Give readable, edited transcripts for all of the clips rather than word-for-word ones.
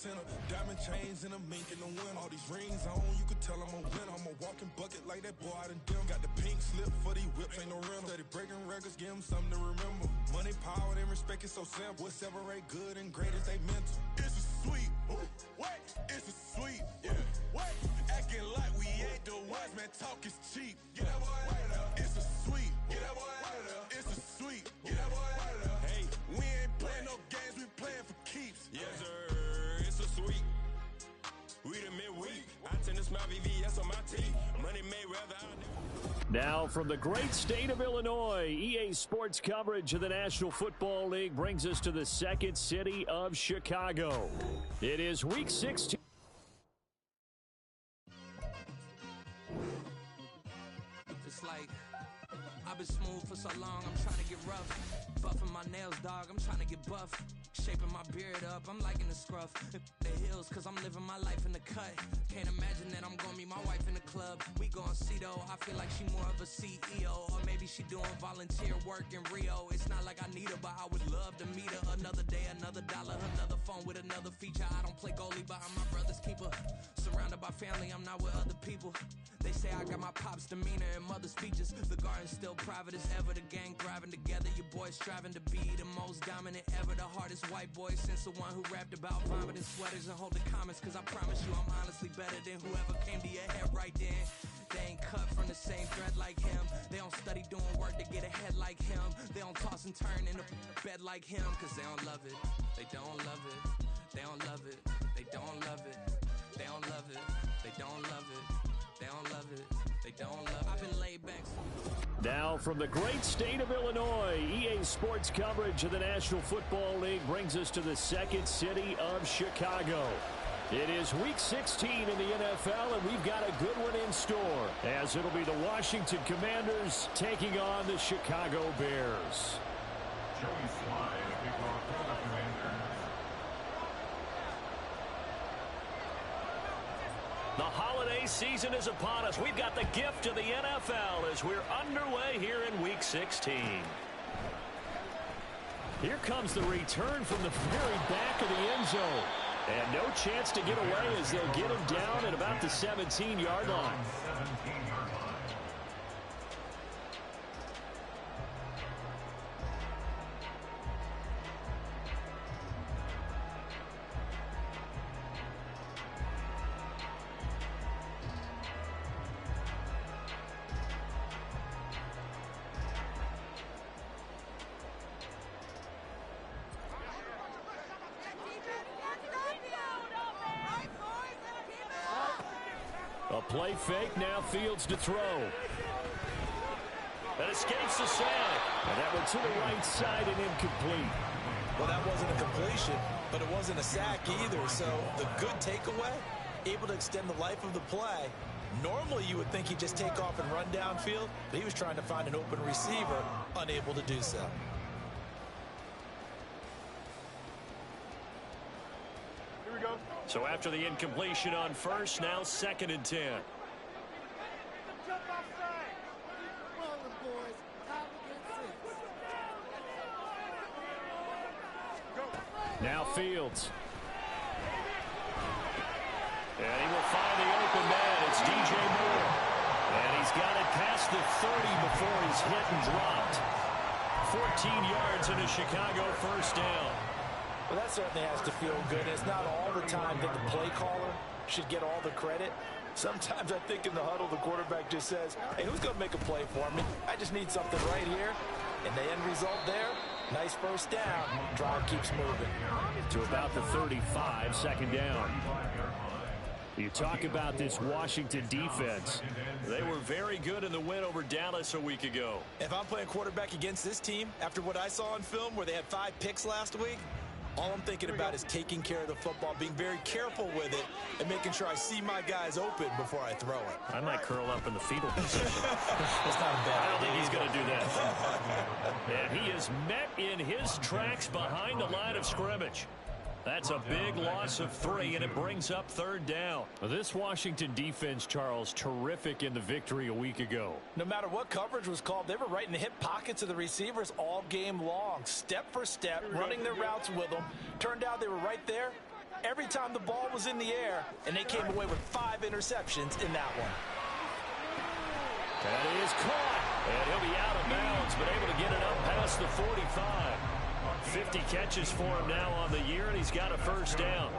center. Diamond chains and a mink in the wind. All these rings on, you could tell I'm a winner. I'm a walking bucket like that boy out in dim. Got the pink slip for these whips, ain't no rental. Steady breaking records, give them something to remember. Money, power, and respect is so simple. What separate good and great is they mental. It's a sweet, what? It's a sweet, yeah. What? Acting like we ain't the ones, man, talk is cheap. Get that boy out of there. It's a sweet, get that boy out of there. It's a sweet, get that boy out of there. Hey, we ain't playing no games, we playing for keeps. Yes, sir, it's a sweet. We the midweek. I tend to smile VVS on my teeth. Money made rather. Now from the great state of Illinois, EA Sports coverage of the National Football League brings us to the second city of Chicago. It is Week 16. It's like I've been smooth for so long, I'm trying to get rough. Buffing my nails, dog, I'm trying to get buff. Shaping my beard up, I'm liking the scruff. The hills, cause I'm living my life in the cut. Can't imagine that I'm gonna meet my wife in the club. We gon' see though, I feel like she more of a CEO. Or maybe she doing volunteer work in Rio. It's not like I need her, but I would love to meet her. Another day, another dollar, another phone with another feature. I don't play goalie, but I'm my brother's keeper. Surrounded by family, I'm not with other people. They say I got my pop's demeanor and mother's features. The garden's still private as ever. The gang thriving together. Your boys striving to be the most dominant ever. The hardest white boy since the one who rapped about vomiting sweaters and holding comments. Cause I promise you I'm honestly better than whoever came to your head right then. They ain't cut from the same thread like him. They don't study doing work to get ahead like him. They don't toss and turn in the bed like him. Cause they don't love it. They don't love it. They don't love it. They don't love it. They don't love it. They don't love it. They don't love it. They don't love it. I've been laid back. Now from the great state of Illinois, EA Sports coverage of the National Football League brings us to the second city of Chicago. It is Week 16 in the NFL, and we've got a good one in store, as it'll be the Washington Commanders taking on the Chicago Bears. Joey Slye is the call for the Commanders. The holiday season is upon us. We've got the gift of the NFL as we're underway here in Week 16. Here comes the return from the very back of the end zone. And no chance to get away as they'll get him down at about the 17-yard line. 17-yard line. A play fake, now Fields to throw. That escapes the sack. And that one to the right side and incomplete. Well, that wasn't a completion, but it wasn't a sack either. So the good takeaway, able to extend the life of the play. Normally you would think he'd just take off and run downfield, but he was trying to find an open receiver, unable to do so. So after the incompletion on first, now 2nd and 10. Now Fields. And he will find the open man. It's DJ Moore. And he's got it past the 30 before he's hit and dropped. 14 yards and a Chicago first down. Well, that certainly has to feel good. It's not all the time that the play caller should get all the credit. Sometimes I think in the huddle, the quarterback just says, hey, who's going to make a play for me? I just need something right here. And the end result there, nice first down. Drive keeps moving. To about the 35, 2nd down. You talk about this Washington defense. They were very good in the win over Dallas a week ago. If I'm playing quarterback against this team, after what I saw on film where they had 5 picks last week, all I'm thinking about is taking care of the football, being very careful with it, and making sure I see my guys open before I throw it. I might curl up in the fetal position. That's not a bad I don't think he's going to do that. And he is met in his tracks behind the line of scrimmage. That's a big loss of 3, and it brings up 3rd down. This Washington defense, Charles, terrific in the victory a week ago. No matter what coverage was called, they were right in the hip pockets of the receivers all game long, step for step, running their routes with them. Turned out they were right there, every time the ball was in the air, and they came away with 5 interceptions in that one. That is caught, and he'll be out of bounds, but able to get it up past the 45. 50 catches for him now on the year, and he's got a first down.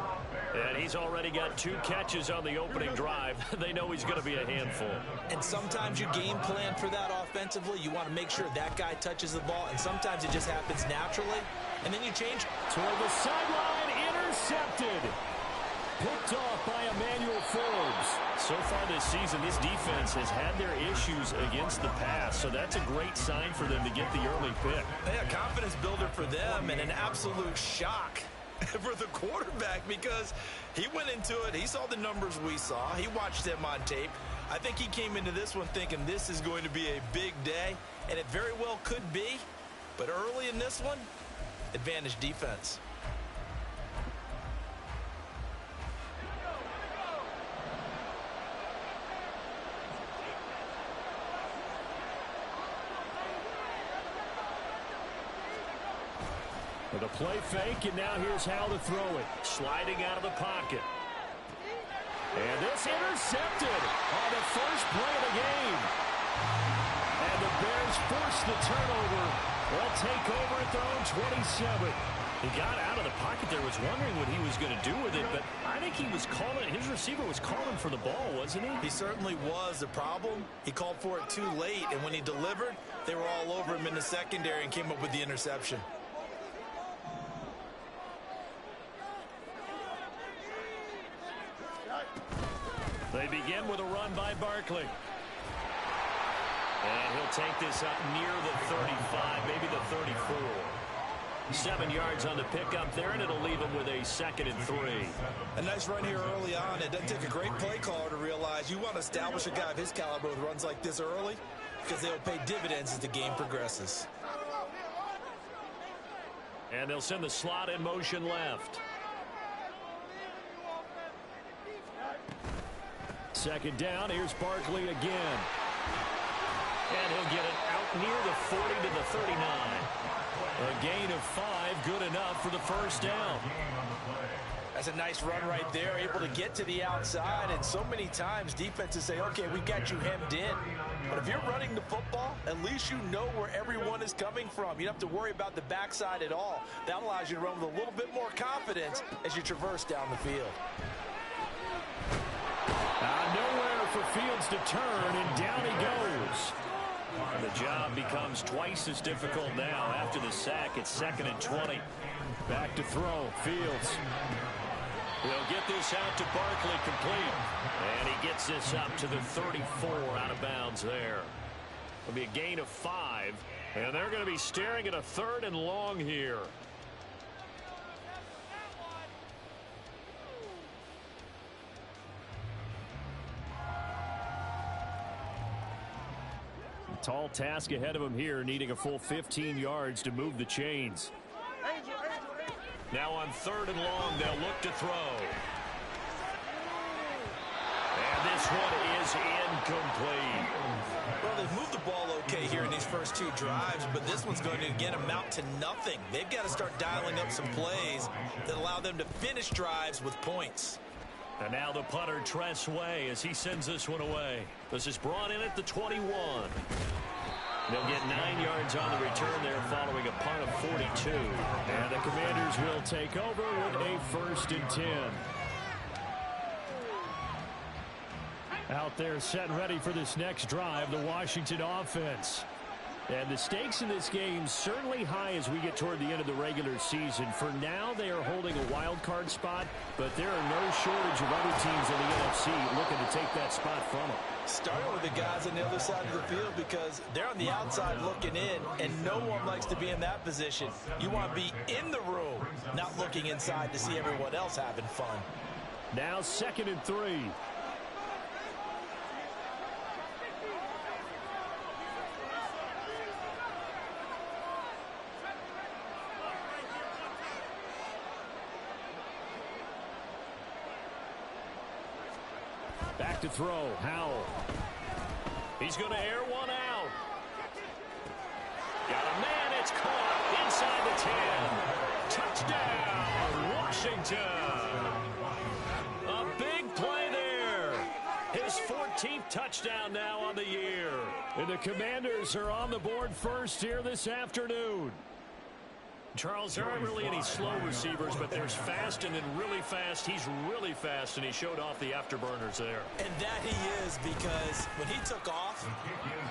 And he's already got 2 catches on the opening drive. They know he's going to be a handful. And sometimes you game plan for that offensively. You want to make sure that guy touches the ball, and sometimes it just happens naturally. And then you change. Toward the sideline, intercepted. Picked off by Emmanuel Forbes. So far this season, this defense has had their issues against the pass, so that's a great sign for them to get the early pick. Yeah, confidence builder for them, and an absolute shock for the quarterback because he went into it. He saw the numbers we saw. He watched them on tape. I think he came into this one thinking this is going to be a big day, and it very well could be. But early in this one, advantage defense. With a play fake, and now here's how to throw it. Sliding out of the pocket. And this intercepted on the first play of the game. And the Bears force the turnover. They'll take over at their own 27. He got out of the pocket there, was wondering what he was going to do with it, but I think he was calling, his receiver was calling for the ball, wasn't he? He certainly was. The problem, he called for it too late, and when he delivered, they were all over him in the secondary and came up with the interception. They begin with a run by Barkley. And he'll take this up near the 35, maybe the 34. 7 yards on the pickup there, and it'll leave him with a 2nd and 3. A nice run here early on. It doesn't take a great play caller to realize you want to establish a guy of his caliber with runs like this early because they'll pay dividends as the game progresses. And they'll send the slot in motion left. 2nd down, here's Barkley again. And he'll get it out near the 40 to the 39. A gain of 5, good enough for the first down. That's a nice run right there, able to get to the outside, and so many times defenses say, okay, we got you hemmed in. But if you're running the football, at least you know where everyone is coming from. You don't have to worry about the backside at all. That allows you to run with a little bit more confidence as you traverse down the field. Nowhere for Fields to turn, and down he goes. And the job becomes twice as difficult now after the sack. It's 2nd and 20. Back to throw, Fields. He'll get this out to Barkley complete. And he gets this up to the 34 out of bounds there. It'll be a gain of 5. And they're going to be staring at a 3rd and long here. Tall task ahead of him here, needing a full 15 yards to move the chains. Now on 3rd and long, they'll look to throw. And this one is incomplete. Well, they've moved the ball okay here in these first 2 drives, but this one's going to, again, amount to nothing. They've got to start dialing up some plays that allow them to finish drives with points. And now the punter, Tress Way, as he sends this one away. This is brought in at the 21. They'll get 9 yards on the return there following a punt of 42. And the Commanders will take over with a 1st and 10. Out there set and ready for this next drive, the Washington offense. And the stakes in this game certainly high as we get toward the end of the regular season. For now, they are holding a wild card spot, but there are no shortage of other teams in the NFC looking to take that spot from them. Starting with the guys on the other side of the field because they're on the outside looking in, and no one likes to be in that position. You want to be in the room, not looking inside to see everyone else having fun. Now 2nd and 3. Back to throw, Howell. He's going to air one out. Got a man, it's caught inside the 10. Touchdown, Washington. A big play there. His 14th touchdown now on the year. And the Commanders are on the board first here this afternoon. Charles, there aren't really any slow receivers, but there's fast and then really fast. He's really fast, and he showed off the afterburners there. And that he is, because when he took off,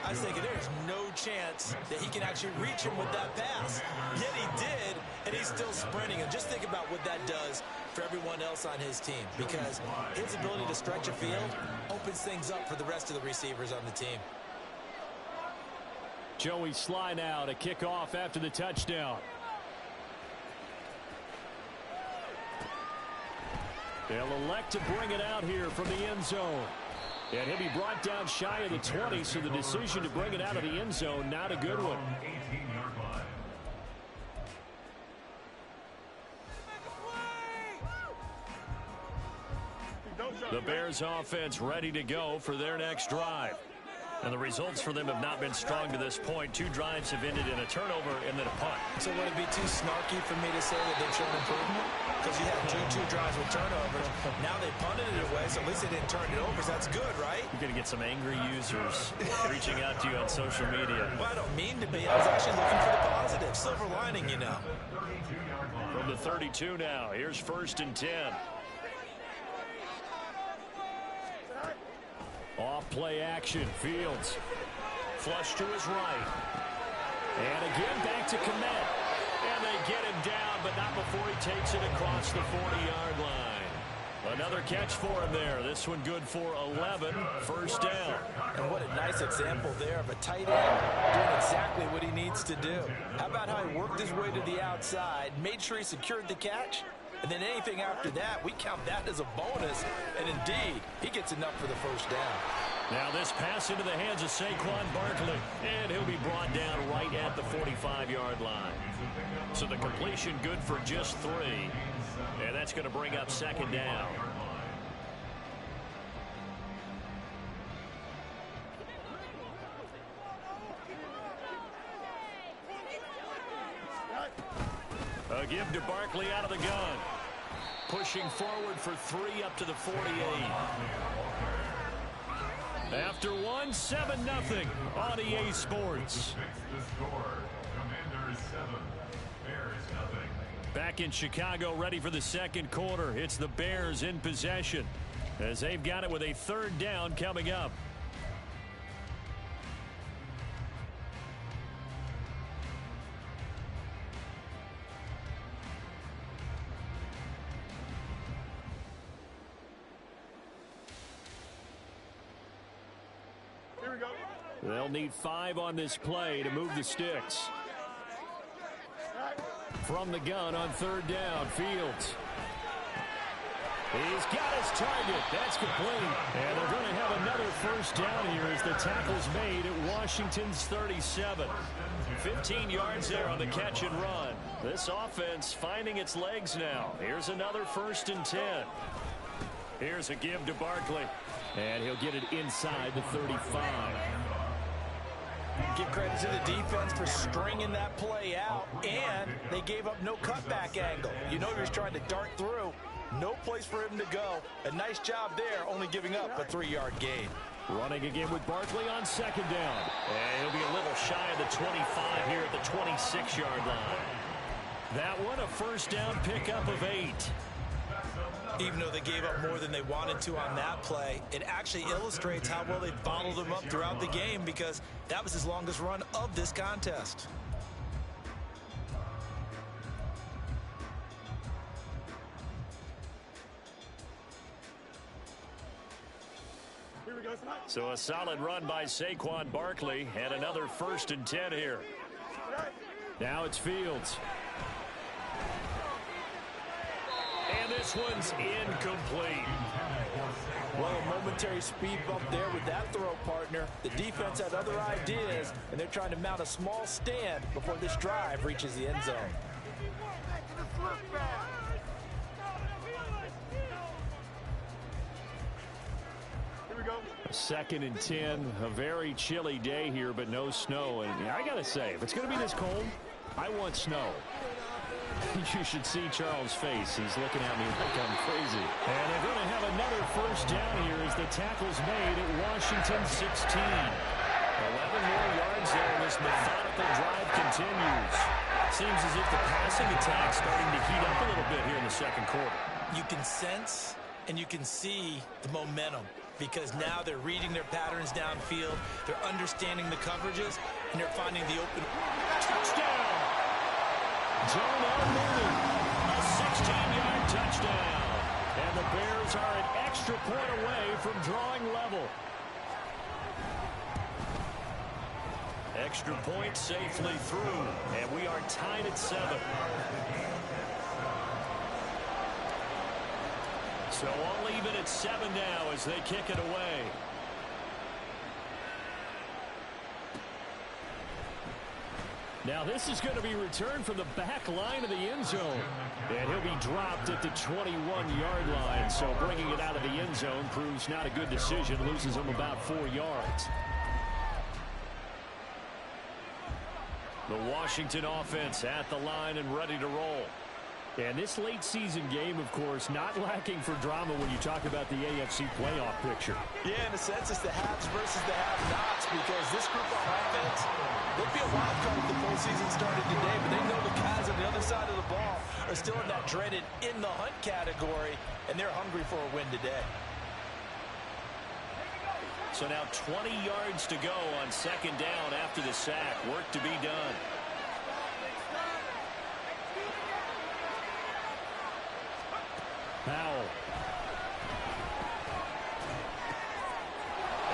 I was thinking there's no chance that he can actually reach him with that pass. Yet he did, and he's still sprinting. And just think about what that does for everyone else on his team, because his ability to stretch a field opens things up for the rest of the receivers on the team. Joey Sly now to kick off after the touchdown. They'll elect to bring it out here from the end zone. And he'll be brought down shy of the 20, so the decision to bring it out of the end zone, not a good one. The Bears offense ready to go for their next drive. And the results for them have not been strong to this point. 2 drives have ended in a turnover and then a punt. So would it be too snarky for me to say that they've shown improvement? Because you had two drives with turnovers. Now they punted it away, so at least they didn't turn it over. So that's good, right? You're going to get some angry users reaching out to you on social media. Well, I don't mean to be. I was actually looking for the positive. Silver lining, you know. From the 32 now, here's 1st and 10. Off play action, Fields. Flush to his right. And again back to Kmet. And they get him down, but not before he takes it across the 40-yard line. Another catch for him there. This one good for 11, 1st down. And what a nice example there of a tight end doing exactly what he needs to do. How about how he worked his way to the outside, made sure he secured the catch, and then anything after that, we count that as a bonus. And indeed, he gets enough for the 1st down. Now this pass into the hands of Saquon Barkley. And he'll be brought down right at the 45-yard line. So the completion good for just 3. And that's going to bring up 2nd down. A give to Barkley out of the gun. Pushing forward for 3 up to the 48. After 1, 7-0 on EA Sports. Back in Chicago, ready for the 2nd quarter. It's the Bears in possession as they've got it with a 3rd down coming up. They'll need 5 on this play to move the sticks. From the gun on 3rd down, Fields. He's got his target. That's complete. And they're going to have another 1st down here as the tackle's made at Washington's 37. 15 yards there on the catch and run. This offense finding its legs now. Here's another 1st and 10. Here's a give to Barkley. And he'll get it inside the 35. Give credit to the defense for stringing that play out, and they gave up no cutback angle. You know he was trying to dart through. No place for him to go. A nice job there, only giving up a 3-yard gain. Running again with Barkley on 2nd down. And he'll be a little shy of the 25 here at the 26-yard line. That one, a 1st down pickup of 8. Even though they gave up more than they wanted to on that play, it actually illustrates how well they bottled him up throughout the game, because that was his longest run of this contest. So a solid run by Saquon Barkley, and another 1st and 10 here. Now it's Fields. And this one's incomplete. Well, a momentary speed bump there with that throw, partner. The defense had other ideas, and they're trying to mount a small stand before this drive reaches the end zone. Here we go. 2nd and 10, a very chilly day here, but no snow. And I got to say, if it's going to be this cold, I want snow. You should see Charles' face. He's looking at me like I'm crazy. And they're going to have another first down here as the tackle's made at Washington 16. 11 more yards there, and this methodical drive continues. Seems as if the passing attack's starting to heat up a little bit here in the second quarter. You can sense and you can see the momentum because now they're reading their patterns downfield, they're understanding the coverages, and they're finding the open. Touchdown! Darnell Mooney, a 16-yard touchdown. And the Bears are an extra point away from drawing level. Extra point safely through, and we are tied at 7. So all even at 7 now as they kick it away. Now this is going to be returned from the back line of the end zone. And he'll be dropped at the 21-yard line. So bringing it out of the end zone proves not a good decision. Loses him about 4 yards. The Washington offense at the line and ready to roll. And this late season game, of course, not lacking for drama when you talk about the AFC playoff picture. Yeah, in a sense, it's the haves versus the have-nots because this group on offense, they'd be a wild card if the postseason started today, but they know the guys on the other side of the ball are still in that dreaded in-the-hunt category, and they're hungry for a win today. So now 20 yards to go on second down after the sack. Work to be done. Powell.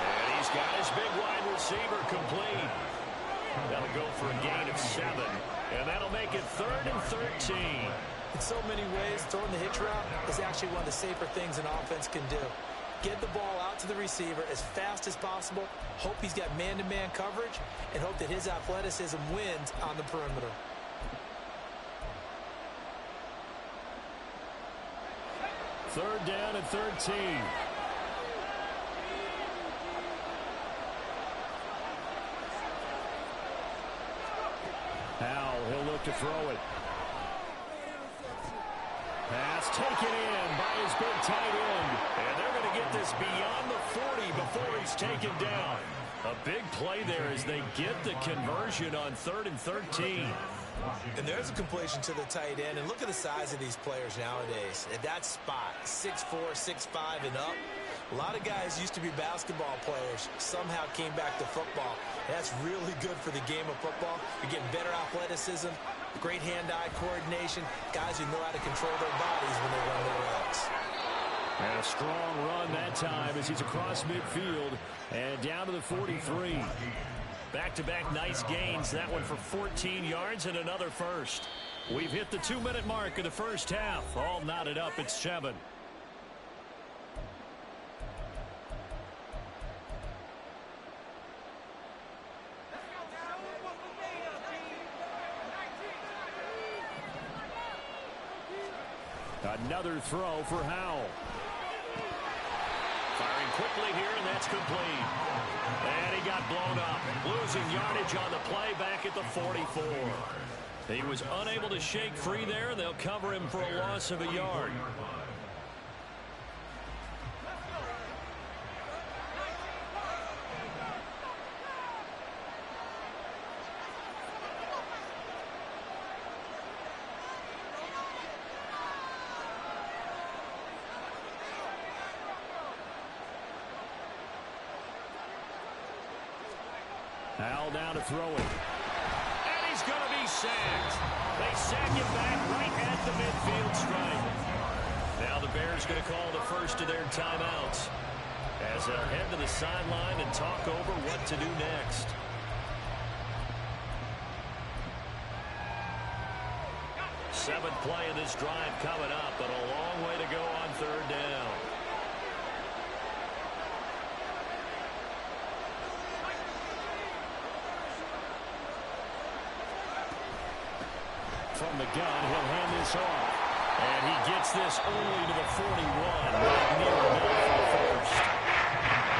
And he's got his big wide receiver complete. That'll go for a gain of 7. And that'll make it 3rd and 13. In so many ways, throwing the hitch route is actually one of the safer things an offense can do. Get the ball out to the receiver as fast as possible, hope he's got man-to-man coverage, and hope that his athleticism wins on the perimeter. Third down and 13. Powell, he'll look to throw it. Pass taken in by his big tight end. And they're going to get this beyond the 40 before he's taken down. A big play there as they get the conversion on 3rd and 13. And there's a completion to the tight end. And look at the size of these players nowadays. At that spot, 6'4", 6'5", and up. A lot of guys used to be basketball players, somehow came back to football. And that's really good for the game of football. You're getting better athleticism, great hand-eye coordination, guys who know how to control their bodies when they run their routes. And a strong run that time as he's across midfield and down to the 43. Back-to-back nice gains. That one for 14 yards and another first. We've hit the 2-minute mark of the first half. All knotted up at 7. Another throw for Howell. Firing quickly here, and that's complete. And he got blown up. Losing yardage on the play back at the 44. He was unable to shake free there, and they'll cover him for a loss of a yard. Howell now to throw it. And he's going to be sacked. They sack him back right at the midfield stripe. Now the Bears going to call the first of their timeouts as they'll head to the sideline and talk over what to do next. Seventh play of this drive coming up, but a long way to go on third down. From the gun, he'll hand this off. And he gets this early to the 41. Right near enough for the first.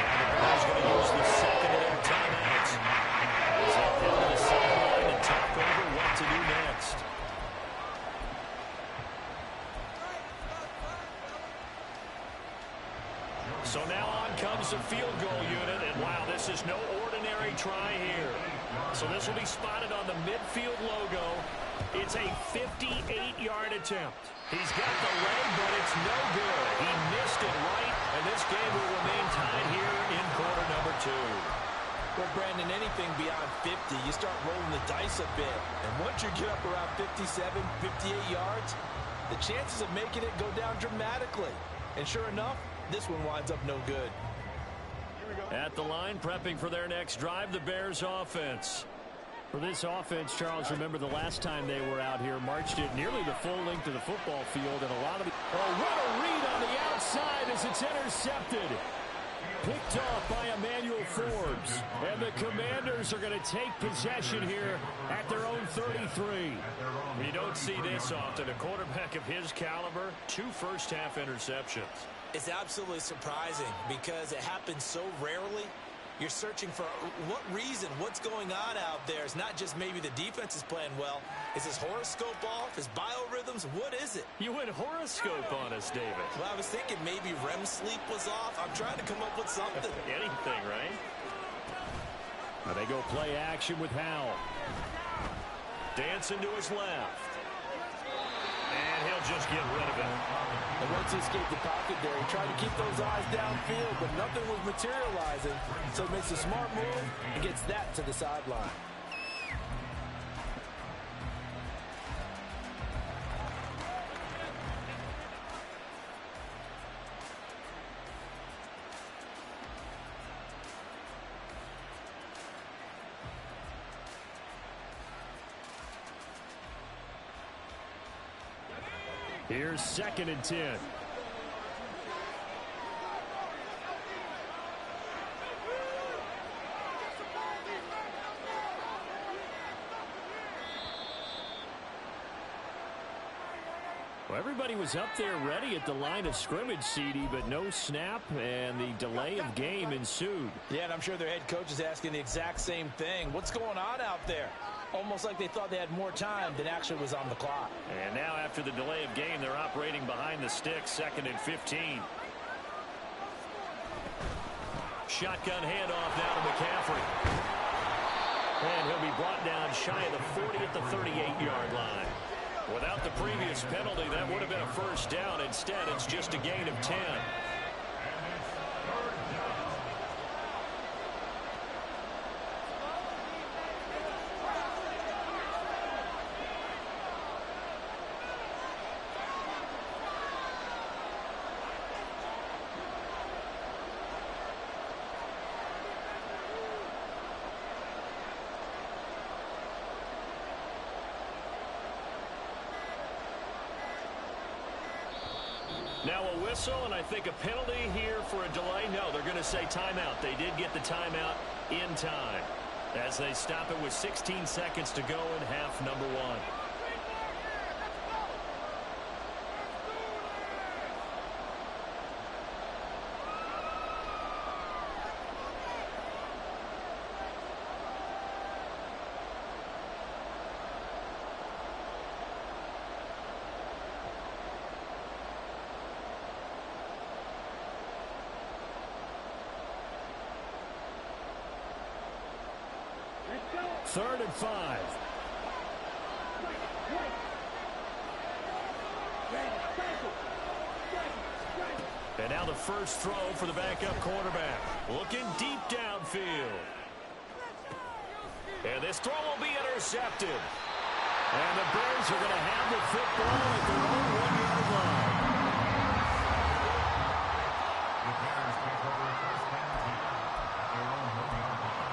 And the Bears going to use the second of their timeouts as they head to the sideline and talk over what to do next. So now on comes the field goal unit, and wow, this is no ordinary try here. So this will be spotted on the midfield logo. It's a 58-yard attempt. He's got the leg, but it's no good. He missed it right, and this game will remain tied here in quarter number 2. Well, Brandon, anything beyond 50, you start rolling the dice a bit. And once you get up around 57, 58 yards, the chances of making it go down dramatically. And sure enough, this one winds up no good. At the line, prepping for their next drive, the Bears offense. For this offense, Charles, remember the last time they were out here, marched it nearly the full length of the football field, and a lot of... Oh, what a read on the outside as it's intercepted. Picked off by Emmanuel Forbes. And the Commanders are going to take possession here at their own 33. You don't see this often. A quarterback of his caliber, 2 first-half interceptions. It's absolutely surprising because it happens so rarely. You're searching for what reason, what's going on out there. It's not just maybe the defense is playing well. Is his horoscope off? His biorhythms? What is it? You went horoscope on us, David. Well, I was thinking maybe REM sleep was off. I'm trying to come up with something. Anything, right? Now they go play action with Howell. Dancing to his left. And he'll just get rid of it. And once he escaped the pocket there, he tried to keep those eyes downfield, but nothing was materializing. So he makes a smart move and gets that to the sideline. Here's 2nd and 10. Well, everybody was up there ready at the line of scrimmage, CD, but no snap, and the delay of game ensued. Yeah, and I'm sure their head coach is asking the exact same thing. What's going on out there? Almost like they thought they had more time than actually was on the clock. And now after the delay of game, they're operating behind the sticks, 2nd and 15. Shotgun handoff now to McCaffrey. And he'll be brought down shy of the 40 at the 38-yard line. Without the previous penalty, that would have been a first down. Instead, it's just a gain of 10. Now a whistle, and I think a penalty here for a delay. No, they're going to say timeout. They did get the timeout in time as they stop it with 16 seconds to go in half number 1. Third and 5. And now the first throw for the backup quarterback. Looking deep downfield. And this throw will be intercepted. And the Bears are going to have the football at their own 1-yard line. The Bears take over first and 10 at their own 1-yard line.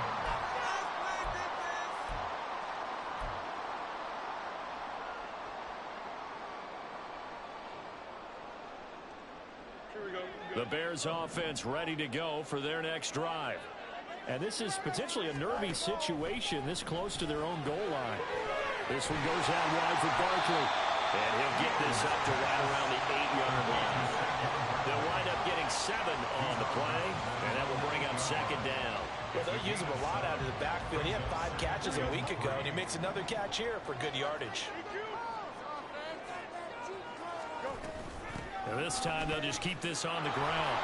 The Bears offense ready to go for their next drive. And this is potentially a nervy situation this close to their own goal line. This one goes out wide for Barkley. And he'll get this up to right around the 8-yard line. They'll wind up getting 7 on the play, and that will bring up 2nd down. Well, they'll use him a lot out of the backfield. He had 5 catches a week ago, and he makes another catch here for good yardage. And this time they'll just keep this on the ground.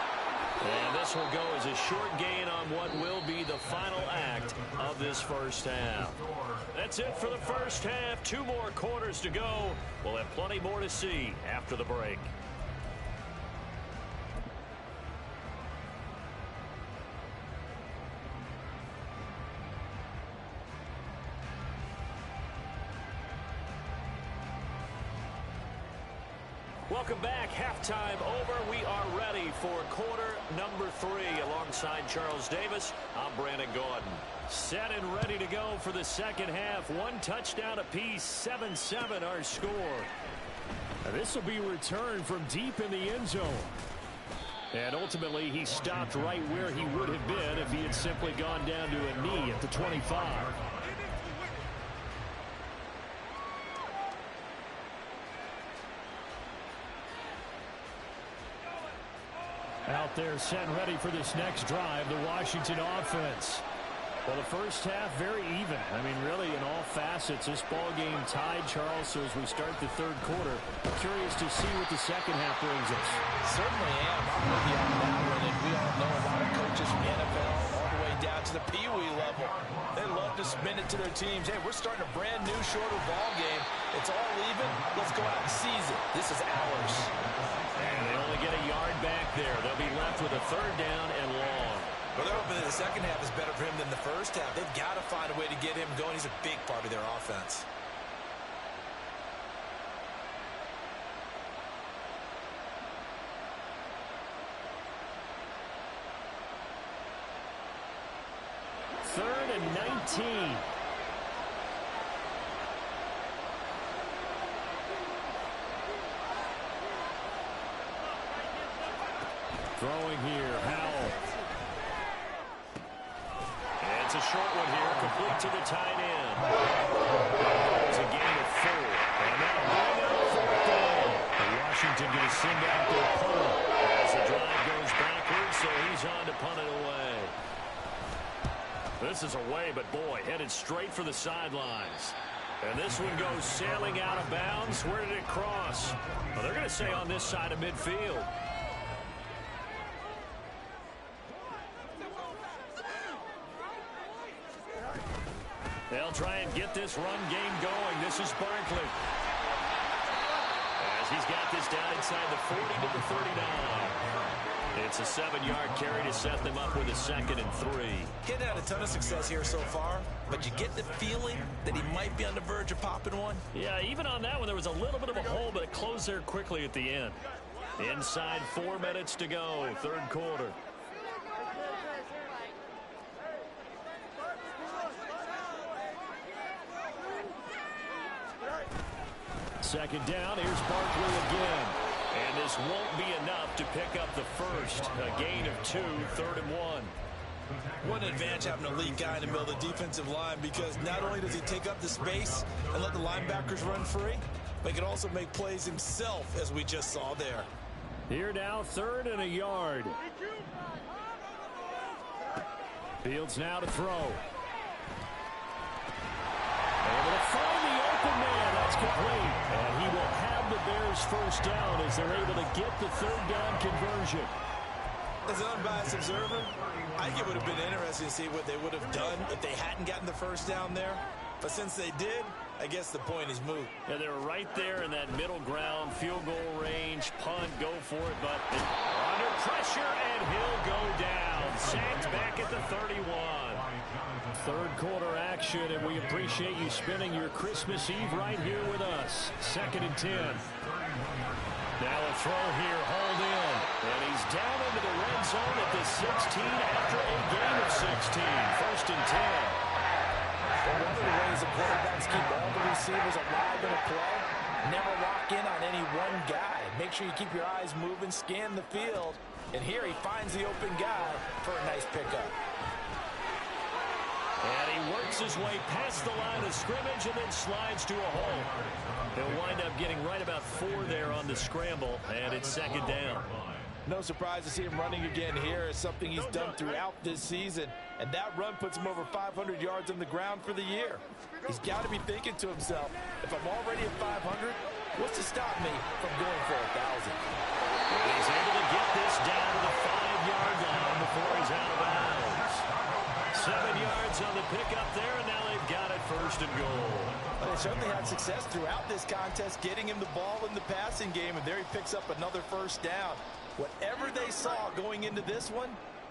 And this will go as a short gain on what will be the final act of this first half. That's it for the first half. 2 more quarters to go. We'll have plenty more to see after the break. Welcome back. Halftime over. We are ready for quarter number 3. Alongside Charles Davis, I'm Brandon Gaudin. Set and ready to go for the second half. 1 touchdown apiece. 7-7 our score. This will be returned from deep in the end zone. And ultimately, he stopped right where he would have been if he had simply gone down to a knee at the 25. Out there set and ready for this next drive, the Washington offense. Well, the first half, very even. I mean, really, in all facets, this ball game tied, Charles. So as we start the third quarter, curious to see what the second half brings us. Certainly am. I'm with you on that one. And we all know a lot of coaches from the NFL all the way down to the Pee-wee level. They love to spin it to their teams. Hey, we're starting a brand new, shorter ball game. It's all even. Let's go out and seize it. This is ours. And they only get a yard back there. They'll be left with a 3rd down and long. Well, they're hoping that the second half is better for him than the first half. They've got to find a way to get him going. He's a big part of their offense. Third and 19. Throwing here, Howell. And it's a short one here, complete to the tight end. It's a gain of 4. And that'll bring up 4th down. And Washington going to send out their punt as the drive goes backwards, so he's on to punt it away. This is away, but boy, headed straight for the sidelines. And this one goes sailing out of bounds. Where did it cross? Well, they're going to say on this side of midfield. They'll try and get this run game going. This is Barkley. As he's got this down inside the 40 to the 39. It's a 7-yard carry to set them up with a 2nd and 3. Getting had a ton of success here so far, but you get the feeling that he might be on the verge of popping one. Yeah, even on that one, there was a little bit of a hole, but it closed there quickly at the end. Inside 4 minutes to go, third quarter. Second down, here's Barkley again. And this won't be enough to pick up the first. A gain of 2, 3rd and 1. What an advantage having a elite guy in the middle of the defensive line, because not only does he take up the space and let the linebackers run free, but he can also make plays himself, as we just saw there. Here now, 3rd and a yard. Fields now to throw. Able to find the open man. That's complete. And he will have the Bears first down as they're able to get the 3rd down conversion. As an unbiased observer, I think it would have been interesting to see what they would have done if they hadn't gotten the first down there. But since they did, I guess the point is moot. Yeah, they were right there in that middle ground, field goal range, punt, go for it, but under pressure, and he'll go down. Sacked back at the 31. Third quarter action, and we appreciate you spending your Christmas Eve right here with us. 2nd and 10. Now a throw here, hauled in. And he's down into the red zone at the 16 after a gain of 16. 1st and 10. Well, one of the ways the quarterbacks keep all the receivers alive in a play, never lock in on any one guy. Make sure you keep your eyes moving, scan the field. And here he finds the open guy for a nice pickup. And he works his way past the line of scrimmage and then slides to a hole. He'll wind up getting right about 4 there on the scramble, and it's 2nd down. No surprise to see him running again here. It's something he's done throughout this season. And that run puts him over 500 yards on the ground for the year. He's got to be thinking to himself, if I'm already at 500, what's to stop me from going for 1,000? He's able to get this down to the 5-yard certainly had success throughout this contest, getting him the ball in the passing game, and there he picks up another first down. Whatever they saw going into this one,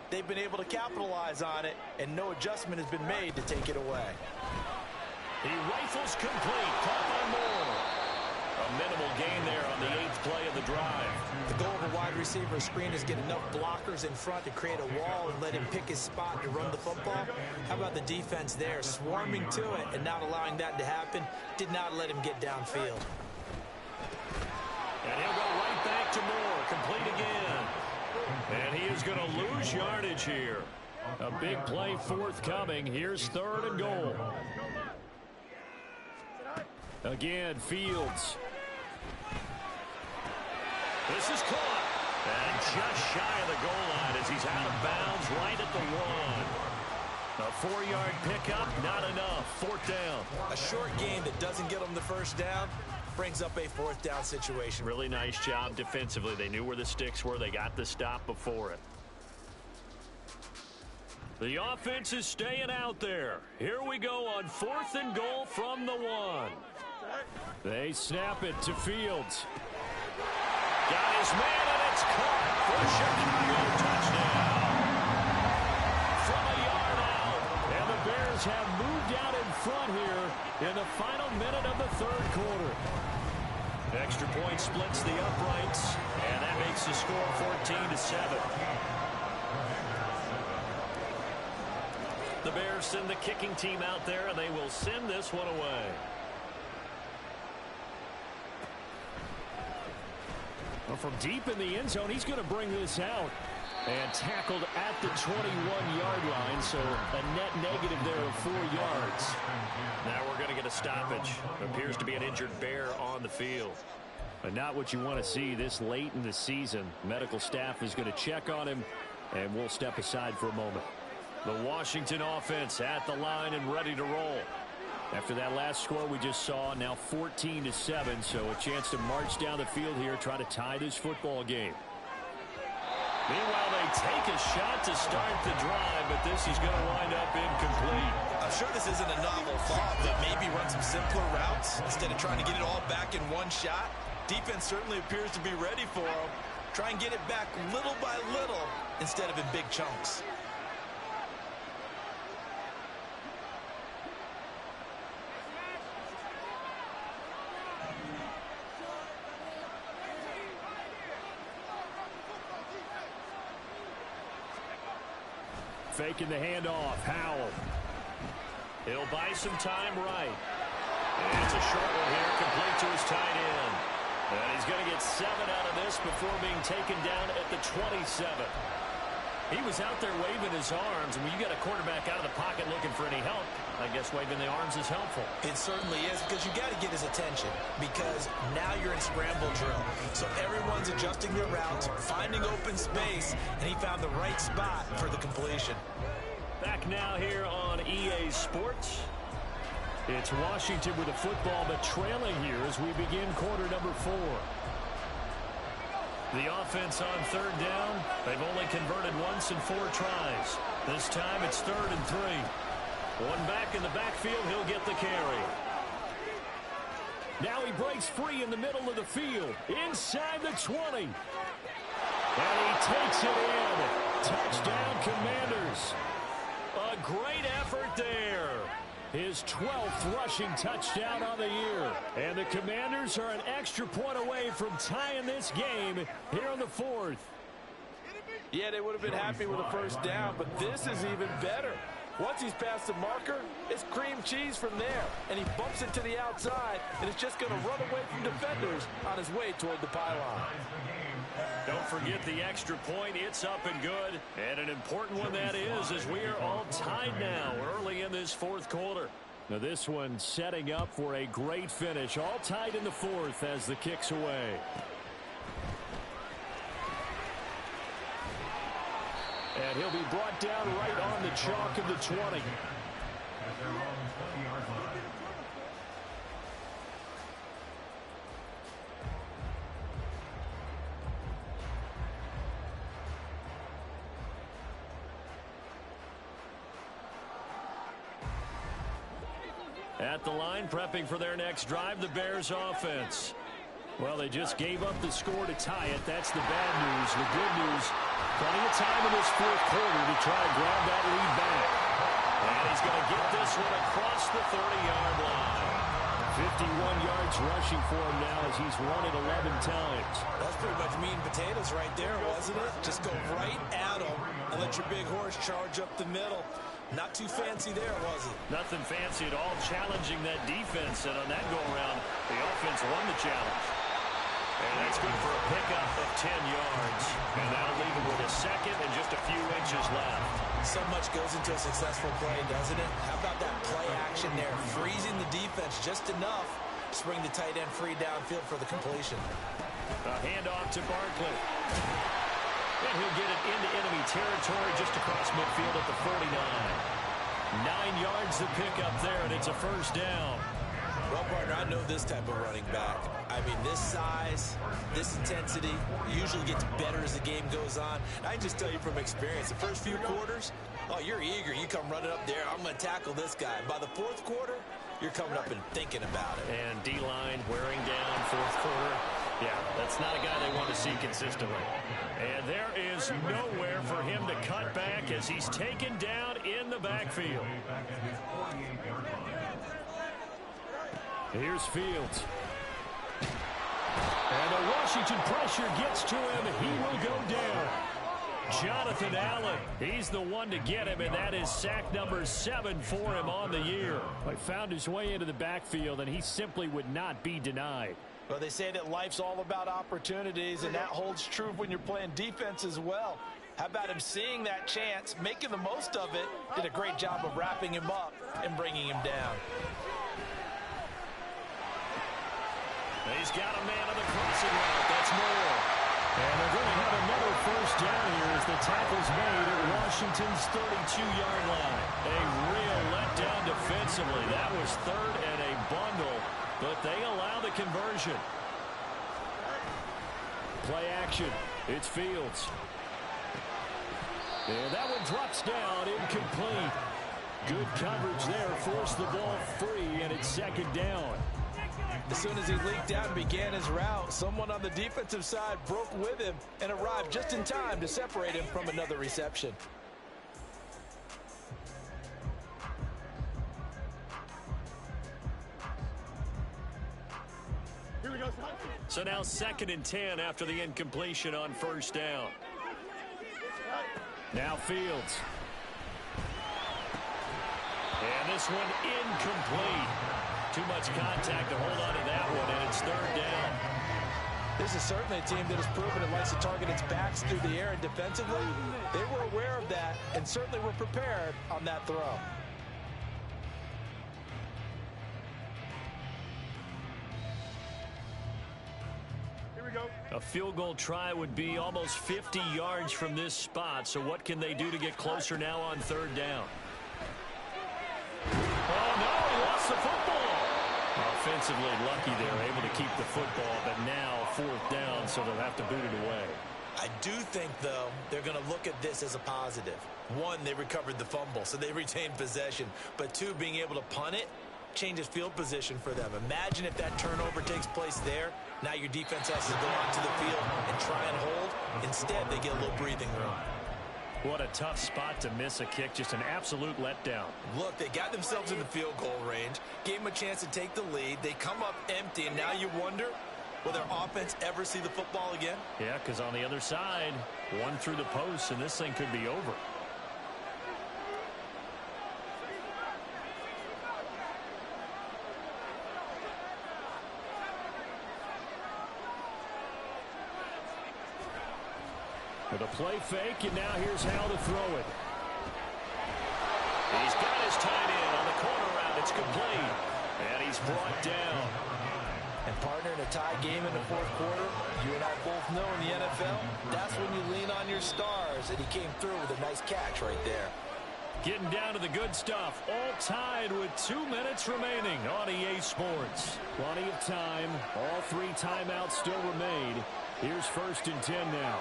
they've been able to capitalize on it, and no adjustment has been made to take it away. He rifles complete, caught by Moore. A minimal gain there on the 8th play of the drive. The goal of a wide receiver screen is get enough blockers in front to create a wall and let him pick his spot to run the football. How about the defense there, swarming to it and not allowing that to happen? Did not let him get downfield. And he'll go right back to Moore, complete again. And he is going to lose yardage here. A big play forthcoming. Here's 3rd and goal. Again, Fields. This is caught. And just shy of the goal line as he's out of bounds right at the 1. A 4-yard pickup, not enough. 4th down. A short gain that doesn't get him the first down brings up a 4th down situation. Really nice job defensively. They knew where the sticks were. They got the stop before it. The offense is staying out there. Here we go on 4th and goal from the 1. They snap it to Fields. Got his man, and it's caught for a Chicago touchdown. From a yard out, and the Bears have moved out in front here in the final minute of the 3rd quarter. Extra point splits the uprights, and that makes the score 14-7. The Bears send the kicking team out there, and they will send this one away. Well, from deep in the end zone, he's going to bring this out. And tackled at the 21-yard line, so a net negative there of 4 yards. Now we're going to get a stoppage. Appears to be an injured Bear on the field. But not what you want to see this late in the season. Medical staff is going to check on him, and we'll step aside for a moment. The Washington offense at the line and ready to roll. After that last score we just saw, now 14-7, so a chance to march down the field here, try to tie this football game. Meanwhile, they take a shot to start the drive, but this is going to wind up incomplete. I'm sure this isn't a novel thought, but maybe run some simpler routes instead of trying to get it all back in one shot. Defense certainly appears to be ready for him. Try and get it back little by little instead of in big chunks. Faking the handoff, Howell. He'll buy some time right. And it's a short one here, complete to his tight end. And he's going to get 7 out of this before being taken down at the 27. He was out there waving his arms, and when you got a quarterback out of the pocket looking for any help, I guess waving the arms is helpful. It certainly is, because you got to get his attention, because now you're in scramble drill. So everyone's adjusting their routes, finding open space, and he found the right spot for the completion. Back now here on EA Sports. It's Washington with the football, but trailing here as we begin quarter number 4. The offense on 3rd down. They've only converted once in 4 tries. This time it's 3rd and 3. One back in the backfield, he'll get the carry. Now he breaks free in the middle of the field, inside the 20. And he takes it in. Touchdown, Commanders. A great effort there. His 12th rushing touchdown on the year. And the Commanders are an extra point away from tying this game here on the 4th. Yeah, they would have been happy with a first down, but this is even better. Once he's past the marker, it's cream cheese from there. And he bumps it to the outside, and it's just going to run away from defenders on his way toward the pylon. Don't forget the extra point. It's up and good. And an important one that is, as we are all tied now early in this 4th quarter. Now this one setting up for a great finish. All tied in the 4th as the kick's away. And he'll be brought down right on the chalk of the 20. at the line, prepping for their next drive, the Bears offense. Well, they just gave up the score to tie it. That's the bad news. The good news, plenty of time in this fourth quarter to try to grab that lead back. And he's going to get this one across the 30-yard line. 51 yards rushing for him now as he's run it 11 times. That's pretty much meat and potatoes right there, wasn't it? Just go right at him and let your big horse charge up the middle. Not too fancy there, was it? Nothing fancy at all, challenging that defense. And on that go-around, the offense won the challenge. And that's good for a pickup of 10 yards. And that'll leave him with a second and just a few inches left. So much goes into a successful play, doesn't it? How about that play action there? Freezing the defense just enough to bring the tight end free downfield for the completion. A handoff to Barkley. And he'll get it into enemy territory just across midfield at the 49. 9 yards to pick up there, and it's a first down. Well, partner, I know this type of running back. I mean, this size, this intensity usually gets better as the game goes on. I can just tell you from experience, the first few quarters, oh, you're eager. You come running up there, I'm going to tackle this guy. By the fourth quarter, you're coming up and thinking about it. And D-line wearing down fourth quarter. Yeah, that's not a guy they want to see consistently. And there is nowhere for him to cut back as he's taken down in the backfield. Here's Fields. And the Washington pressure gets to him. He will go down. Jonathan Allen, he's the one to get him, and that is sack number 7 for him on the year. He found his way into the backfield, and he simply would not be denied. Well, they say that life's all about opportunities, and that holds true when you're playing defense as well. How about him seeing that chance, making the most of it, did a great job of wrapping him up and bringing him down. He's got a man on the crossing route. That's Moore. And they're going to have another first down here as the tackle's made at Washington's 32-yard line. A real letdown defensively. That was third and a bundle, but they allow the conversion. Play action. It's Fields. And that one drops down, incomplete. Good coverage there. Forced the ball free, and it's second down. As soon as he leaked out and began his route, someone on the defensive side broke with him and arrived just in time to separate him from another reception. So now 2nd and 10 after the incompletion on first down. Now Fields. And this one incomplete. Too much contact to hold on to that one, and it's third down. This is certainly a team that has proven it likes to target its backs through the air and defensively. They were aware of that and certainly were prepared on that throw. Here we go. A field goal try would be almost 50 yards from this spot, so what can they do to get closer now on third down? Oh, no, he lost the football. Offensively lucky they're able to keep the football, but now fourth down, so they'll have to boot it away. I do think, though, they're going to look at this as a positive. One, they recovered the fumble, so they retained possession. But two, being able to punt it changes field position for them. Imagine if that turnover takes place there. Now your defense has to go onto the field and try and hold. Instead, they get a little breathing room. What a tough spot to miss a kick. Just an absolute letdown. Look, they got themselves in the field goal range, gave them a chance to take the lead. They come up empty, and now you wonder, will their offense ever see the football again? Yeah, because on the other side, one through the post, and this thing could be over. With a play fake, and now here's how to throw it. He's got his tight end on the corner route. It's complete. And he's brought down. And partner, in a tie game in the fourth quarter, you and I both know in the NFL, that's when you lean on your stars. And he came through with a nice catch right there. Getting down to the good stuff. All tied with 2 minutes remaining on EA Sports. Plenty of time. All 3 timeouts still remain. Here's 1st and 10 now.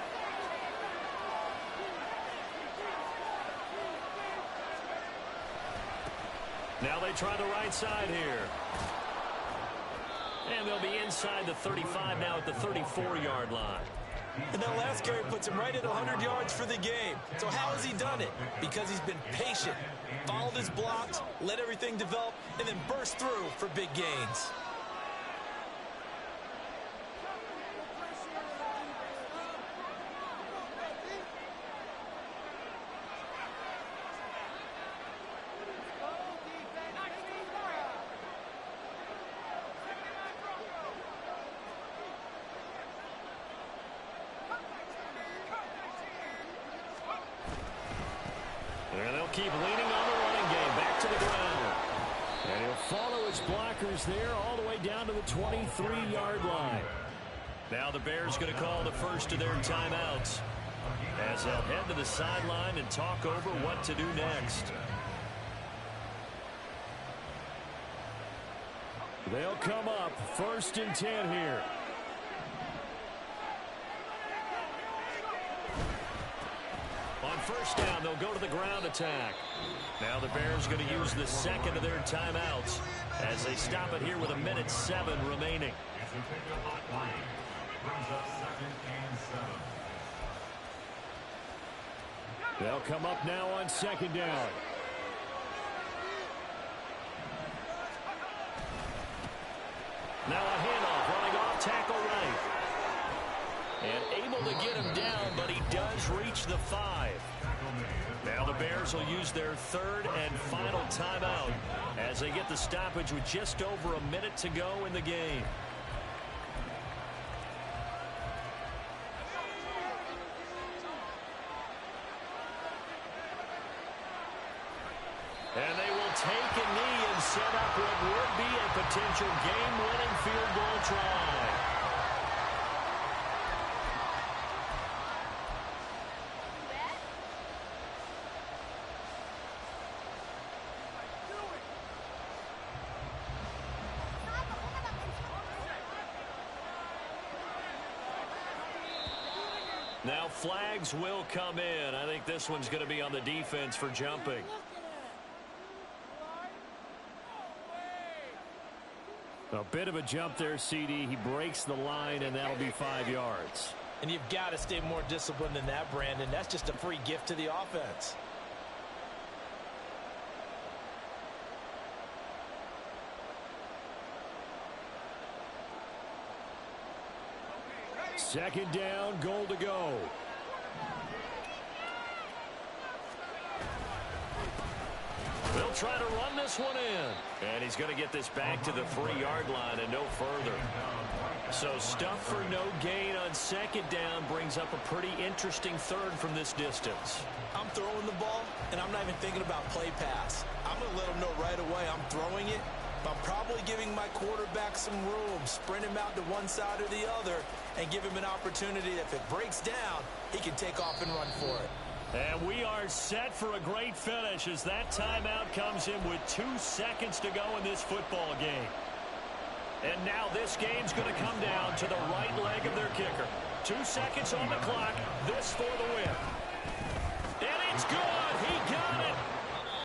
Now they try the right side here. And they'll be inside the 35 now at the 34-yard line. And that last carry puts him right at 100 yards for the game. So how has he done it? Because he's been patient, followed his blocks, let everything develop, and then burst through for big gains. And they'll keep leaning on the running game. Back to the ground. And he'll follow his blockers there all the way down to the 23-yard line. Now the Bears going to call the first of their timeouts as they'll head to the sideline and talk over what to do next. They'll come up 1st and 10 here. On first down, they'll go to the ground attack. Now the Bears going to use the second of their timeouts as they stop it here with 1:07 remaining. They'll come up now on 2nd down. Now a handoff running off tackle right. And able to get him down, but he does reach the 5. Now the Bears will use their 3rd and final timeout as they get the stoppage with just over a minute to go in the game. And they will take a knee and set up what would be a potential game-winning field goal try. Now flags will come in. I think this one's going to be on the defense for jumping. A bit of a jump there, CD. He breaks the line, and that'll be 5 yards. And you've got to stay more disciplined than that, Brandon. That's just a free gift to the offense. Second down, goal to go. They'll try to run this one in. And he's going to get this back to the 3-yard line and no further. So stuff for no gain on 2nd down brings up a pretty interesting 3rd from this distance. I'm throwing the ball, and I'm not even thinking about play pass. I'm going to let him know right away I'm throwing it, but I'm probably giving my quarterback some room, sprint him out to one side or the other, and give him an opportunity that if it breaks down, he can take off and run for it. And we are set for a great finish as that timeout comes in with 2 seconds to go in this football game. And now this game's going to come down to the right leg of their kicker. 2 seconds on the clock. This for the win. And it's good. He